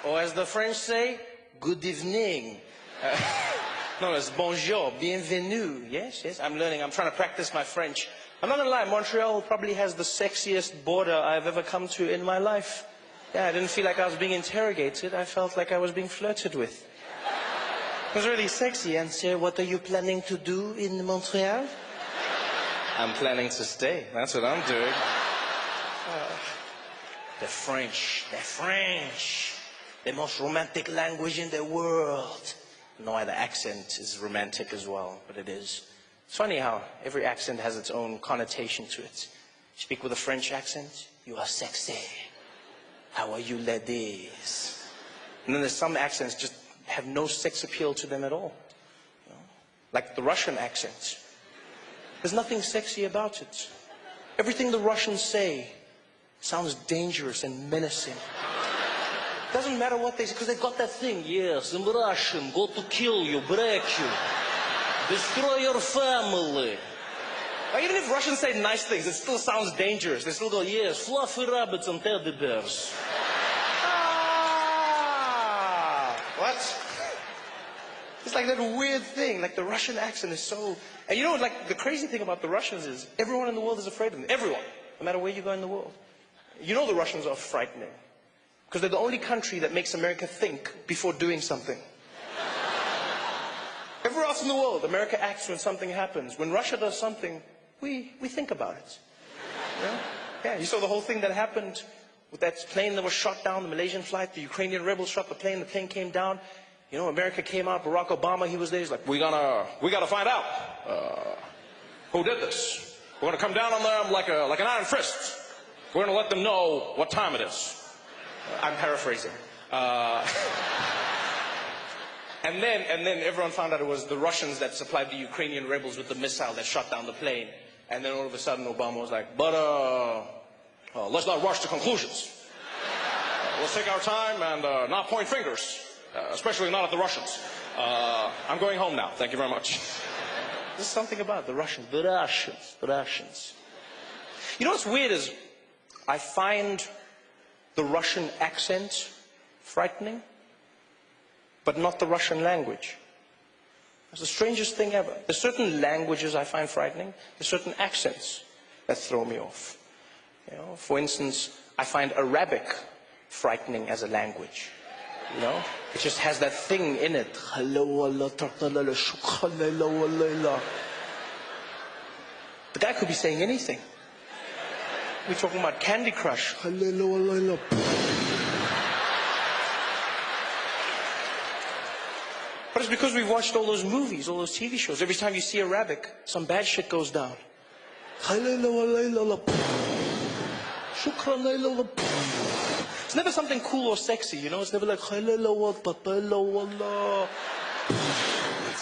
Or as the French say, good evening. No, it's bonjour, bienvenue. Yes, yes, I'm learning. I'm trying to practice my French. I'm not gonna lie, Montreal probably has the sexiest border I've ever come to in my life. Yeah, I didn't feel like I was being interrogated. I felt like I was being flirted with. It was really sexy. And sir, what are you planning to do in Montreal? I'm planning to stay. That's what I'm doing. The French. The most romantic language in the world. No, the accent is romantic as well, but it is. It's funny how every accent has its own connotation to it. You speak with a French accent, you are sexy. How are you, ladies? And then there's some accents just have no sex appeal to them at all. You know? Like the Russian accent. There's nothing sexy about it. Everything the Russians say sounds dangerous and menacing. Doesn't matter what they say, because they've got that thing. Yes, I'm Russian, go to kill you, break you, destroy your family. Like, even if Russians say nice things, it still sounds dangerous. They still go, yes, fluffy rabbits and teddy bears. What? It's like that weird thing, like the Russian accent is so... And you know, like, the crazy thing about the Russians is everyone in the world is afraid of them. Everyone, no matter where you go in the world. You know the Russians are frightening. Because they're the only country that makes America think before doing something. Everywhere else in the world, America acts when something happens. When Russia does something, we think about it. You know? Yeah, you saw the whole thing that happened with that plane that was shot down, the Malaysian flight. The Ukrainian rebels shot the plane came down. You know, America came out, Barack Obama, he was there. He's like, we gotta find out who did this. We're gonna come down on them like an iron fist. We're gonna let them know what time it is. I'm paraphrasing. And then everyone found out it was the Russians that supplied the Ukrainian rebels with the missile that shot down the plane. And then all of a sudden Obama was like, but let's not rush to conclusions. Let's take our time and not point fingers, especially not at the Russians. I'm going home now. Thank you very much. There's something about the Russians. The Russians. You know what's weird is I find the Russian accent frightening, but not the Russian language. It's the strangest thing ever. There's certain languages I find frightening. There's certain accents that throw me off. You know, for instance, I find Arabic frightening as a language. You know, it just has that thing in it. The guy could be saying anything. We're talking about Candy Crush. But it's because we've watched all those movies, all those TV shows. Every time you see Arabic, some bad shit goes down. It's never something cool or sexy, you know? It's never like, it's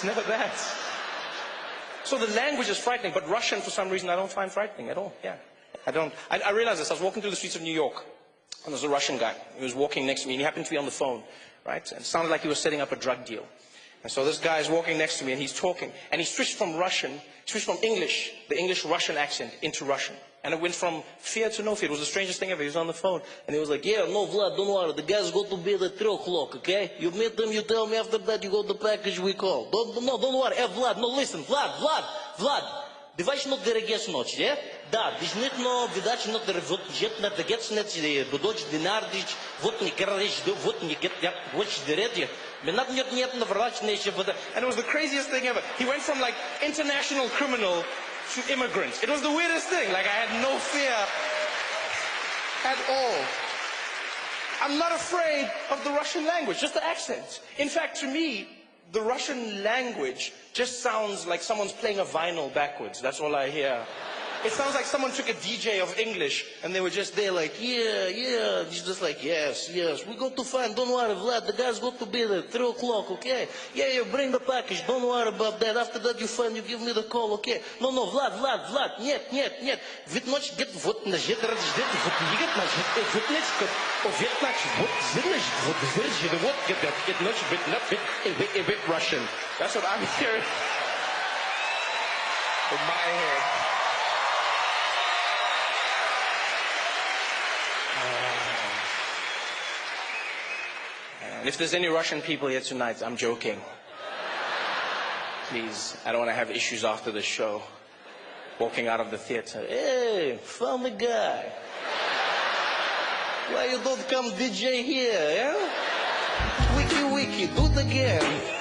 never that. So the language is frightening, but Russian, for some reason, I don't find frightening at all. Yeah. I don't. I realized this. I was walking through the streets of New York, and there was a Russian guy. He was walking next to me, and he happened to be on the phone, right? And it sounded like he was setting up a drug deal. And so this guy is walking next to me, and he's talking. And he switched from English, the English-Russian accent, into Russian. And it went from fear to no fear. It was the strangest thing ever. He was on the phone, and he was like, yeah, no, Vlad, don't worry. The guys go to bed at 3 o'clock, okay? You meet them, you tell me after that, you got the package we call. Don't worry. Hey, Vlad, no, listen. Vlad. Биваш not дерегеш ночь, yeah? Да, дишнитно, видач not der вот jet not the gets net the dodge dinardich, вот не керриш, вот не get that watch the red. And it was the craziest thing ever. He went from like international criminal to immigrant. It was the weirdest thing. Like I had no fear at all. I'm not afraid of the Russian language, just the accent. In fact, to me, the Russian language just sounds like someone's playing a vinyl backwards. That's all I hear. It sounds like someone took a DJ of English and they were just there like, yeah. He's just like, yes. We go to find, don't worry, Vlad, the guys go to bed at 3 o'clock, okay? Yeah, bring the package, don't worry about that. After that you find, you give me the call, okay? No, Vlad, нет. Ведь ночь get вот на жет раздет, вот нигет на жет, вот нечко, овет нач, вот зырнаж, вот зыржи, вот get ночь, a bit Russian. That's what I'm hearing in my head. And if there's any Russian people here tonight, I'm joking. Please, I don't want to have issues after the show. Walking out of the theater, hey, funny guy. Why you don't come DJ here, yeah? Wiki, do it again.